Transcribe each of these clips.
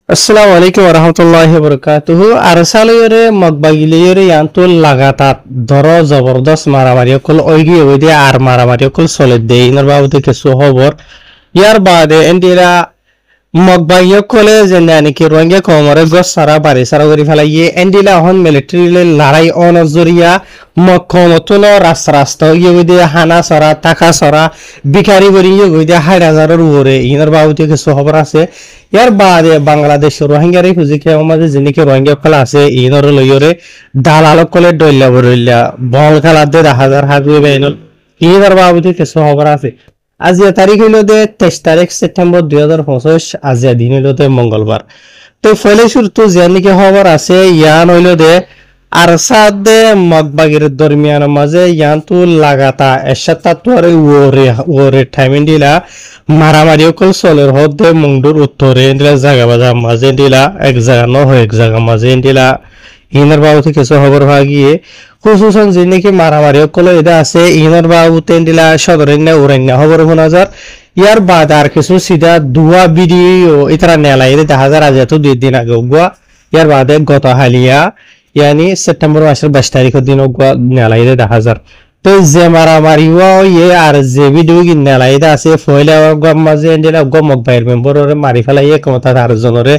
আসসালামু আলাইকুম ওরহামতুল্লাহি ওয়াবারাকাতুহু আরসালয়রে মগবাগিলিয়রে ইয়ান্তুল লাগাতার ধর জবরদস্ত মারামারি কল ওইগি ওইদে আর মারামারি কল চলে দে ইনর বাবুতে কিছু খবর ইয়ার বাদে এন্ডিরা মগবাগিয় কলে যে নাকি রোহিঙ্গা কমরে গছ সারা বাড়ি সারা করে ফেলাইয়ে এন্ডিলা হন মিলিটারি লড়াই অনজরিয়া মকমতুন রাস্তা রাস্তা ইয়ে ওইদে হানা সরা টাকা সরা বিকারি করি ইয়ে ওইদে ৬০০০-এর উপরে ইনর বাবুতে কিছু খবর আছে ইয়ার বাদে বাংলাদেশ রোহিঙ্গারে খুঁজিকে আমাদের যেনিকে রোহিঙ্গা খেলা আছে ইনর লইরে দালাল কলে ডইলা বরইলা বল খেলা দে ১০০০ হাজবে বেনল ইনর বাবুতে কিছু খবর আছে আজিয়া তারিখ হইল দে ২৩ সেপ্টেম্বর ২০২৫ আজিয়া দিন হইল দে মঙ্গলবার তো ফলে শুরু যেনিকে খবর আছে ইয়ান হইল দে আর সাদে মগবাগির দরমিয়ান মাঝে ইয়ান্তু লাগাতা এসাত্তাতুয়ারে ওরে টাইমিন দিলা মারামারি অকল চলের হদে মুংডুর উত্তরে দিলা জায়গা বাজা মাঝে দিলা এক জায়গা নহয় এক জায়গা মাঝে দিলা ইনার বাবুতে কিছু খবর হওয়া গিয়ে খুশুসন যে নাকি মারামারি অকল এটা আছে ইনার বাবুতে দিলা সদরেন্যা উড়ান্যা খবর শোনা যার ইয়ার বাদ আর কিছু সিধা দুয়া ভিডিও ইতারা নেলাই দেখা যায় আজ এত ২ দিন আগে গুয়া ইয়ার বাদে গত হালিয়া यानी सेप्टेम्बर मासेर ২২ तारिखर दिन नेलाइदे ১০০০ তো যে মারামারি ইয়ে আর যে ভিডিও কি নেলাইদে আছে ফয়লা গম মাঝে এন্ডিলা গম মগবাইর মেম্বররে মারি ফেলাই একমতা আর জনরে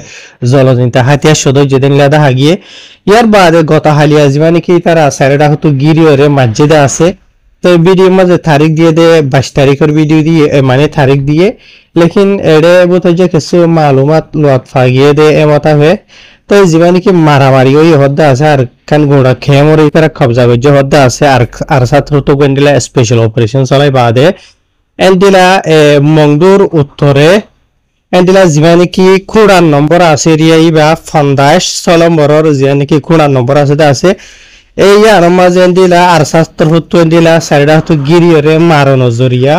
জলজিন্তা হাতিয়া সদয় যেদিন লেদা হাগিয়ে ইয়ার বাদে গত হালিয়া জীবানি কি তারা সাইডা হতো গিরিয়রে মসজিদে আছে তো ভিডিও মাঝে তারিখ দিয়ে দে ২২ তারিখের ভিডিও দিয়ে মানে তারিখ দিয়ে লেকিন এড়ে বোঝা যে কিছু মালুমাত লোয়াত ফাগিয়ে দে এমতা হয়ে তো জীবানি কি মারামারি ওই হদ্দা আছে আর কান গোড়া খেমর এই তারা কবজা করছে হদ্দা আছে আর ছাত্র তো গেন্ডিলা স্পেশাল অপারেশন চলাই বাদে এন্ডিলা মংদুর উত্তরে এন্ডিলা জীবানি কি খুড়ার নম্বর আছে রিয়া ইবা ৫০ নম্বরের জীবানি কি খুড়ার নম্বর আছে এই আর মাঝে এন্ডিলা আর ছাত্র হতো এন্ডিলা সাইডা হতো গিরিয়রে মারনো জরিয়া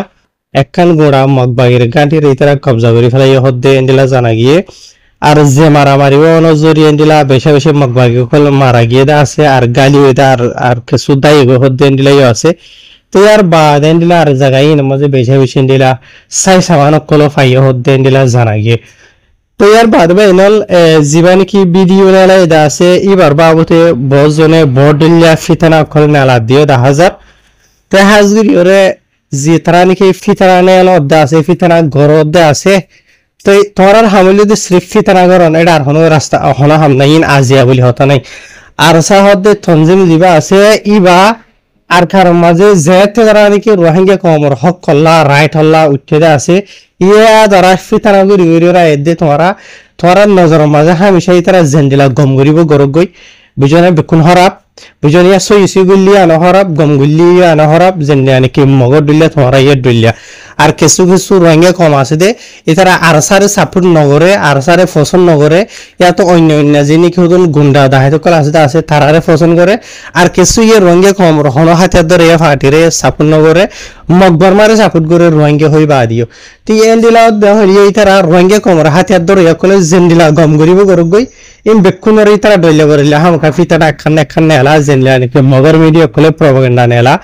একখান গোড়া মগবাগির গাঁটির এই তারা কবজা করে ফেলাই হদ্দে এন্ডিলা জানা গিয়ে আর যে মারামারি নজরি এন্ডিলা বেশি বেশি মগবাগি কল মারা গিয়ে আছে আর গালি হইতা আর কিছু দায়ী হদ্দে এন্ডিলাই আছে তো আর বাদ এন্ডিলা আর জায়গায় মাঝে বেশি বেশি এন্ডিলা সাই সামান কল ফাইয়া হদ্দে এন্ডিলা জানা গিয়ে তো ইয়ার বাদ বেনল জীবানি কি ভিডিও নেলা এটা আছে এবার বাবতে বজনে বর্ডলিয়া ফিতানা কল নেলা দিয়ে ১০০০ তো হাজগুরি ওরে যে তারা নাকি ফিতানা নেলা অদ্দা আছে ফিতানা ঘর অদ্দা আছে তো তোমার হামলি যদি সির্ফ ফিতানা গরন এটা আর হনো রাস্তা হনা হাম নাই আজিয়া বলি হতা নাই আর সাহদে তনজিম দিবা আছে ইবা আর কার মাঝে যেতে যারা নাকি রোহিঙ্গা কমর হক কল্লা রাইট হল্লা উঠে আছে ইয়া যারা ফিতানা গরি গরিরা এদে তোমার নজর মাঝে হামেশাই তারা জেন্দিলা গম গরিব গরগ গই বুঝনে বেকুন হরাপ বুঝনিয়া সইসি গুলিয়া নহরাব গম গুলিয়া নহরাব জেন্দিয়া নাকি মগর দুলিয়া তোমার ইয়ে দুলিয়া আর কিছু কিছু রোহিঙ্গা কম আছে দে এছাড়া আরসারে সাপোর্ট নগরে আরসারে ফসল নগরে ইয়াতো অন্য অন্য যিনি কি হতুন গুন্ডা দাহাইত কল আছে তারারে ফসল করে আর কিছু ইয়ে রোহিঙ্গা কম হন হাতিয়ার ধরে ইয়ে ফাটিরে সাপোর্ট নগরে মকবর মারে সাপোর্ট করে রোহিঙ্গা হই বা দিও তো এন দিলা হরিয়ে তারা রোহিঙ্গা কমর হাতিয়ার ধরে ইয়ে কলে জেন্দিলা গম গরিব গরগ গই ইন বেক্ষুনরে তারা ডইলা করিলা হাম কাফিতাটা একখান নেলা জেন্দিলা নাকি মগর মিডিয়া কলে প্রপাগান্ডা নেলা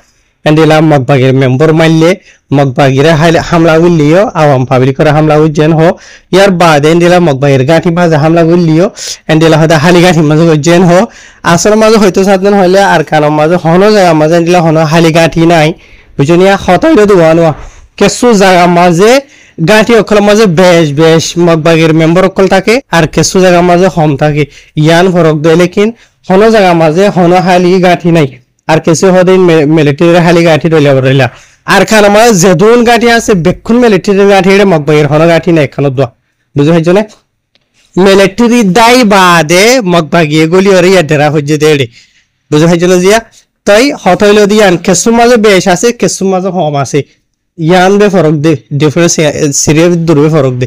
এন্ডিলা মগবাগির মেম্বর মারলে মগবাগিরে হামলা গুলিও আওয়াম পাবলিকরে হামলা উজ্জেন হো ইয়ার বাদ এন্ডিলা মগবাগির গাঁঠি মাঝে হামলা গুলিও এন্ডিলা হয়তো হালি গাঁঠি মাঝে উজ্জেন হো আসল মাঝে হয়তো সাতদিন হইলে আর কানো মাঝে হনো জায়গা মাঝে এন্ডিলা হনো হালি গাঁঠি নাই বুঝনিয়া হতাইলে দুয়ানো কেসু জায়গা মাঝে গাঁঠি অকল মাঝে বেশ মগবাগির মেম্বর অকল থাকে আর কেসু জায়গা মাঝে হম থাকে ইয়ান ফরক দেয় লেকিন হনো জায়গা মাঝে হনো হালি গাঁঠি নাই আর কিছু হদিন মিলিটারির হালি গাঁঠি রইলা আর খান আমার যেদুন গাঁঠি আছে বেক্ষুন মিলিটারির গাঁঠি এটা মগবাগির হনো গাঁঠি নাই এখানে দোয়া বুঝে হয়েছ না মিলিটারি দায় বাদে মগবাগি এগুলি ওরে ডেরা হচ্ছে দেড়ে বুঝে হয়েছিল জিয়া তাই হতইল দিয়ান কেসু মাঝে বেশ আছে কেসু মাঝে কম আছে ইয়ান বে ফরক দে ডিফারেন্স সিরিয়াস দূরবে ফরক দে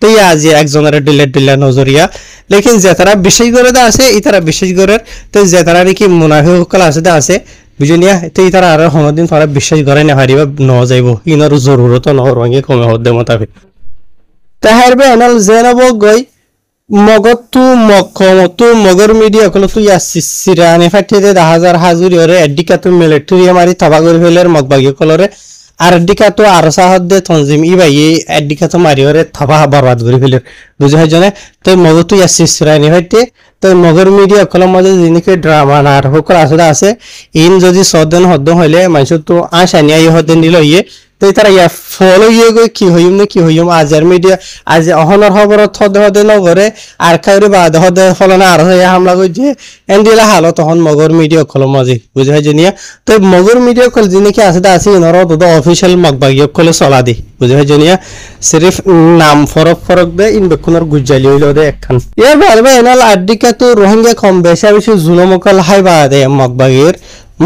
তো ইয়া যে একজনের ডিল্লা নজরিয়া লেকিন যে তারা বিশেষ করে আছে ই তারা বিশেষ করে তো যে তারা নাকি মুনাফিক আছে বুঝলিয়া তো ই তারা আর হনদিন তারা বিশ্বাস করে না হারিবা ন যাইব ইনার জরুরত ন রঙে কমে হদ্দে মোতাবেক তাহার বে এনাল জেনব গই মগতু মকমতু মগর মিডিয়া কল তুই সিরানি ফাটিয়ে দে ১০০০ হাজুরি ওরে এডিকা তু মিলিটারি মারি তবা করে ফেলের মগবাগি কলরে আর দিকা তো আর সাহদে তনজিম ই ভাই এদিকা তো মারিওরে থবা বরবাদ করে ফেলে বুঝে হয় জনে তো মগ তো ইয়াসিস রানি হইতে তো মগর মিডিয়া কলম মাঝে জিনিকে ড্রামা আর হকর আসলে আছে ইন যদি সদন হদ্দ হইলে মানুষ তো আশানিয়া ই হদ্দ নিল ইয়ে তো তারা ইয়া ফলো ইয়ে গই কি হইম না কি হইম আজার মিডিয়া আজ অহনর খবর থদ হদে নগরে আর খাইরে বাদ হদে ফলনা আর হয়ে হামলা কই যে এন্ডিলা হালো তখন মগর মিডিয়া কলম মাঝে বুঝে হয় জনিয়া তো মগর মিডিয়া কল জিনিকে আছে ইনর তো অফিশিয়াল মগবাগিয় কলে চলা দি বুঝে হয় জনিয়া সিরিফ নাম ফরক দে ইন বেকুনর গুজালি হইলো দে একখান ইয়ার বাদে এনাল আদিকা তো রোহিঙ্গা কম বেশি জুলমকল হাই বাদে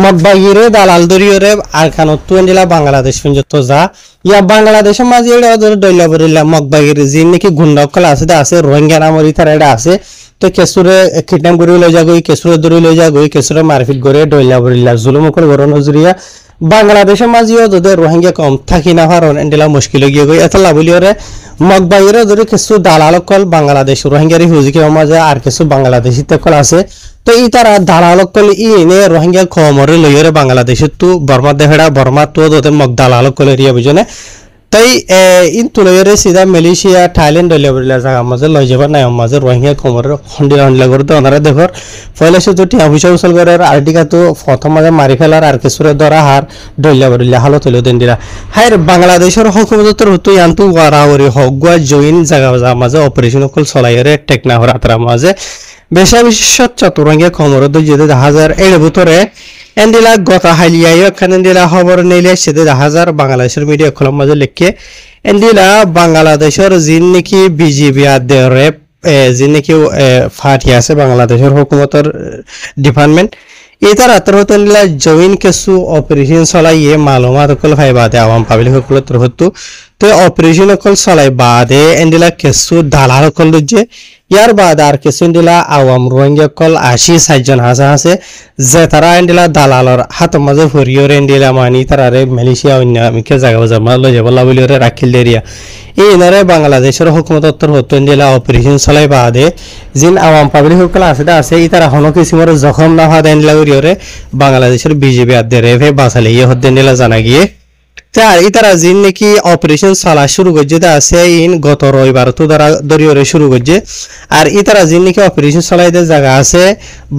মগবাগিরে দালাল দরিয়রে আর খানত তো এন্ডিলা বাংলাদেশ পর্যন্ত যা ইয়া বাংলাদেশের মাঝে এটা দইলা বরিলা মগবাগির জিন নাকি গুন্ডাকল আছে রোহিঙ্গা নামের ইতার এটা আছে তো কেসুরে কিডন্যাপ করে লই যাগই কেসুরে ধরে লই যাগই কেসুরে মারপিট করে দইলা বরিলা জুলমকল গর নজরিয়া বাংলাদেশের মাঝেও যদি রোহিঙ্গা কম থাকি না হারন এন্ডিলা মুশকিল গিয়ে গই এত লাভলিয়রে মগবাগিরে যদি কিছু দালালকল বাংলাদেশ রোহিঙ্গারি হুজিকে মাঝে আর কিছু বাংলাদেশি তকল আছে তো ই তারা দালালকল ইনে রোহিঙ্গা খমরে লইরে বাংলাদেশে তো বর্মা দেহড়া বর্মা তো দতে মগ দালালকল এরিয়া বুঝনে তাই ইন তুলইরে সিধা মালয়েশিয়া থাইল্যান্ড দলিয়া জায়গা মাঝে লই যাবার নাই মাঝে রোহিঙ্গা খমরে হন্ডিলা করে তো ওনারা দেখর পয়লা সে তো টিয়া পয়সা উসল করে আর্টিকা তো প্রথম মাঝে মারি ফেলার আর কিছুরে ধরা হার দলিয়া হালো তুলে দেন দিলা হাইর বাংলাদেশের হুকুমতর হতো ইয়ান্তু ওয়ারাওরি হগুয়া জয়েন জায়গা মাঝে অপারেশন কল চলাইরে টেকনা হর আতরা মাঝে বেশা চতুরঙ্গে খমর যেতে 2000 ভিতরে এন্ডিলা গতা হাইলিয়া এখানে এন্ডিলা খবর নিলে সেতে 1000 বাংলাদেশের মিডিয়া কলম মাঝে লিখে এন্ডিলা বাংলাদেশের জিন নাকি বিজিবি আদরে জিন নাকি ফাটি আছে বাংলাদেশের হুকুমতের ডিপার্টমেন্ট এটার আতর হতো এন্ডিলা জয়েন কিছু অপারেশন চলাইয়ে মালুমাত কল ভাই বাদে আওয়াম পাবলিক সকল হতো তো অপারেশন কল চলাই বাদে এন্ডিলা কিছু দালাল কল যে ইয়ার বাদ আর কিছু এন্ডিলা আওয়াম রোহিঙ্গা কল 80 জন আছে যে তারা এন্ডিলা দালালর হাত মাঝে ফরিয়র এন্ডিলা মানি তারারে মালয়েশিয়া অন্য আমিকে জায়গা জামা লই যাব লাবলিয়রে রাখিল এরিয়া এই এনারে বাংলাদেশের হুকুমত উত্তর হতো এন্ডিলা অপারেশন চলাই বাদে জিন আওয়াম পাবলিক সকল আছে এই তারা হন কিসিমর জখম না হাদ এন্ডিলা উরিয়রে বাংলাদেশের বিজেপি আদরে ভে বাসালে ইয়ে হতে এন্ডিলা জানা গিয়ে তার ইতারা জিন নাকি অপারেশন চালা শুরু করছে আছে ইন গত রবিবার তো দরিয়রে শুরু করছে আর ইতারা জিন নাকি অপারেশন চালাইতে জায়গা আছে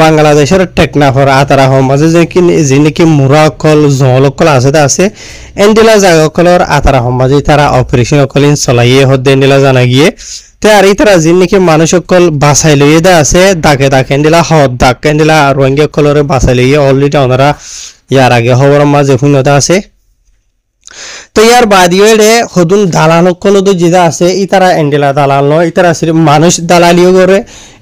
বাংলাদেশের টেকনাফর আতারা হম মাঝে যে কি জিন নাকি মুরাকল জলকল আছে এন্ডিলা জায়গা কলর আতারা হম মাঝে তারা অপারেশন কলিন চলাইয়ে হতে এন্ডিলা জানা গিয়ে আর ইতারা জিন নাকি মানুষ সকল বাসাই লইয়ে দা আছে দাকে এন্ডিলা হদ দাক এন্ডিলা রোহিঙ্গা কলরে বাসাই লইয়ে অলরেডি ওনারা ইয়ার আগে খবর মাঝে শুনতে আছে তো ইয়ার বাদিয়ে হদুন দালাল কল যেটা আছে ইতারা এন্ডিলা দালাল নয় ইতারা মানুষ দালালিও করে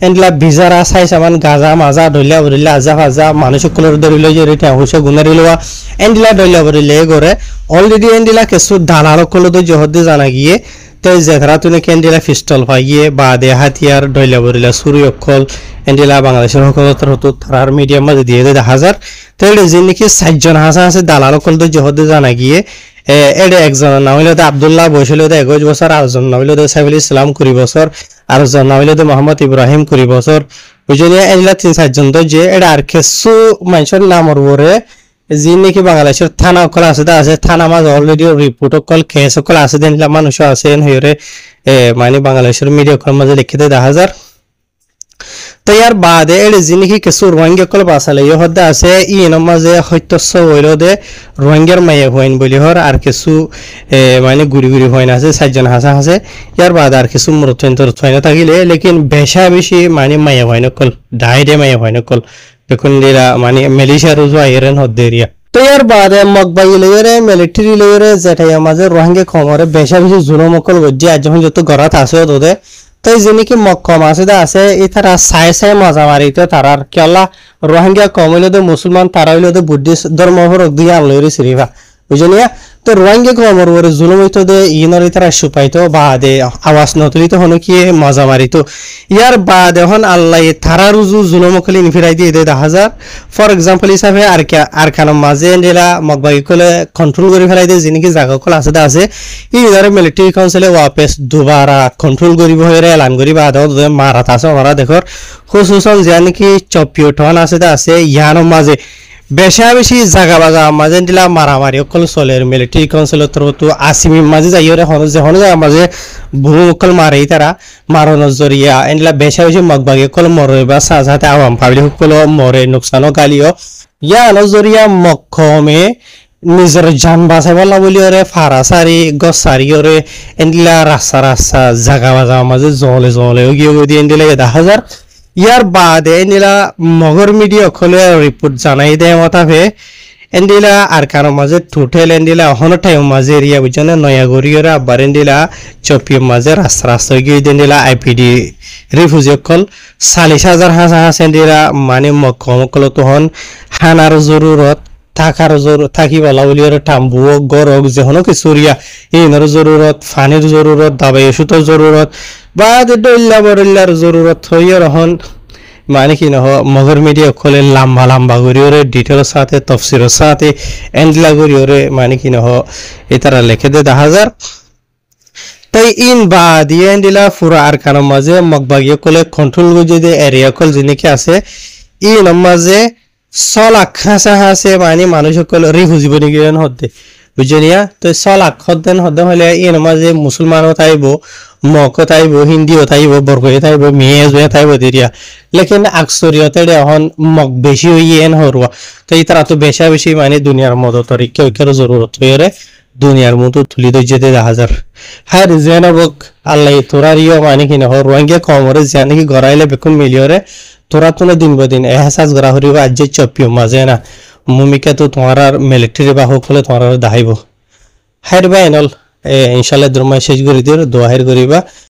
এন্ডিলা ভিজারা চাই সামান গাজা মাজা দলিয়া আজা ফাজা মানুষ কলর ধরিল যে রেটা হইছে গুনারি লওয়া এন্ডিলা দলিয়া বরিলে করে অলরেডি এন্ডিলা কিছু দালাল কল জহদে জানা গিয়ে তো যেখারা তুমি এন্ডিলা পিস্তল পাইয়ে বাদে হাতিয়ার দলিয়া বরিলা সুরি অকল এন্ডিলা বাংলাদেশের হুকুমতের হতো তার মিডিয়াম মাঝে দিয়ে 1000 তো যে নাকি 60 জন আছে দালাল কল জহদে জানা গিয়ে এডে একজন নাম হইল আব্দুল্লাহ বয়স হইল 21 বছর আরেকজন নাম হইল সাইফুল ইসলাম 20 বছর আরেকজন নাম হইল মোহাম্মদ ইব্রাহিম 20 বছর বুঝলি এগুলা 3-4 জন তো যে এটা আর কিছু মানুষের নামর পরে যে নাকি বাংলাদেশের থানা কল আছে থানা মাঝে already report call case call আছে দেন মানুষ আছে হইরে মানে বাংলাদেশের মিডিয়া কল মাঝে লিখিতে 1000 তো ইয়ার বাদে এর জিনিস কিছু রোহিঙ্গা কল বাসালে হদ্দা আছে ই মাঝে হত্যস্য হইল দে রোহিঙ্গার মাইয়া হইন বলি হর আর কিছু মানে গুড়ি হইন আছে 4 জন আছে ইয়ার বাদে আর কিছু মরতন্তর হইন থাকিলে লেকিন বেশি মানে মাইয়া হইন কল ডাইরে মাইয়া হইন কল দেখুন দিরা মানে মালয়েশিয়া রোজ আইরেন হদ্দে এরিয়া তো ইয়ার বাদে মগবাই লইরে মিলিটারি লইরে যেটাই মাঝে রোহিঙ্গা খমরে বেশি জুলুম কল গজ্জি আজ যখন যত গরাত আছে ওদে তাই যিনি কি মক্কম আছে এই তারা চাই মজা মারিতে তারার কেলা রোহিঙ্গা কম হইলে মুসলমান তারা হইলে বুদ্ধিস্ট ধর্ম দিয়ে আনলইরে সিরিভা বুঝলিয়া তো রোহিঙ্গা কমর ওরে জুলুম হইতো দে ইনর তারা সুপাইতো বা দে আওয়াজ নতুলিত হনো কি মজা মারিতো ইয়ার বাদ এখন আল্লাহ তারা রুজু জুলুম কলি নিফিরাই দিয়ে 1000 ফর এক্সাম্পল হিসাবে আর কারণ মাঝে এন্ডেলা মগবাই কলে কন্ট্রোল করে ফেলাই দিয়ে যিনি কি জায়গা কল আছে এই ধরে মিলিটারি কাউন্সিলে ওয়াপেস দুবারা কন্ট্রোল করিব হইরে এলান করি বাদ মারাত আছে ওরা দেখর খুশুসন যে নাকি চপিও টন আছে ইয়ানোর মাঝে বেশা বেশি জাগা বাজা মাঝে দিলা মারামারি অকল চলে মিলিটারি কাউন্সিল তো আসিমি মাঝে যাইরে হন যে হন জায়গা মাঝে বহু অকল মারেই তারা মারণর জরিয়া এনলা বেশা বেশি মগবাগি অকল মরে বা সাজাতে আওয়াম পাবলিক অকল মরে নুকসানো গালিও ইয়া নজরিয়া মক্কমে নিজের জান বাঁচাইবলা বলি ওরে ফারাসারি গসারি এনলা রাস্তা রাস্তা জাগা বাজা মাঝে জলে জলে গিয়ে দিয়ে এনদিলে 10,000 ইয়ার বাদে এনদিলা মগর মিডিয়া খলে রিপোর্ট জানাই দেয় মতাবে এনদিলা আর কারো মাঝে টোটাল এনদিলা অহন টাইম মাঝে এরিয়া বুঝনে নয়াগরিয়রা আবার এনদিলা চপিয় মাঝে রাস্তা রাস্তা গিয়ে এনদিলা আইপিডি রিফিউজি কল 40,000 হাঁস হাঁস এনদিলা মানে মকল তখন হানার জরুরত থাকার থাকি বলা বলি টাম্বুও গরক যেহনো কিছুরিয়া ইনার জরুরত ফানির জরুরত দাবাই ওষুধের জরুরত বা ডল্লা বরল্লার জরুরত হইয়া রহন মানে কি নহ মগর মিডিয়া খোলে লম্বা লম্বা করিওরে ডিটেলের সাথে তফসিলের সাথে এন্ডলা করিওরে মানে কি নহ এতারা লিখে দে 10,000 তাই ইন বা দিয়ে এন্ডিলা পুরা আর কারো মাঝে মগবাগিয়ে কলে কন্ট্রোল গুজে দে এরিয়া কল যিনিকে আছে ইন মাঝে সলাখ হাসা হাসে মানে মানুষ সকল রিফিউজি বনি গেলেন হতে বুঝনিয়া তো সলাখ হদেন হদে হলে ইন মাঝে মুসলমানও তাইব মক তাইব হিন্দিও তাইব বরগয়ে তাইব মেয়ে তাইব দিরিয়া লেকিন আকসরিয়তে এখন মক বেশি হইয়ে এন হরুয়া তো এই তারা তো বেশা বেশি মানে দুনিয়ার মদতরি কেউ কেউ জরুরত হয়ে দুনিয়ার মতো তুলি দই যেতে 10,000 হ্যাঁ জেনবক আল্লাহ তোরারিও মানে কি না হরুয়াঙ্গে কমরে জানি কি গড়াইলে বেকুম মিলিয়রে তোরা তো না দিন বদিন এহসাস করা হরিব আজ যে চপিও মাঝে না মুমিকা তো তোমার মিলিটারি বাহক হলে তোমার দাহাইব হাইর বা এনল ইনশাল্লাহ দ্রমায় শেষ করে দিও দোয়া হাইর করিবা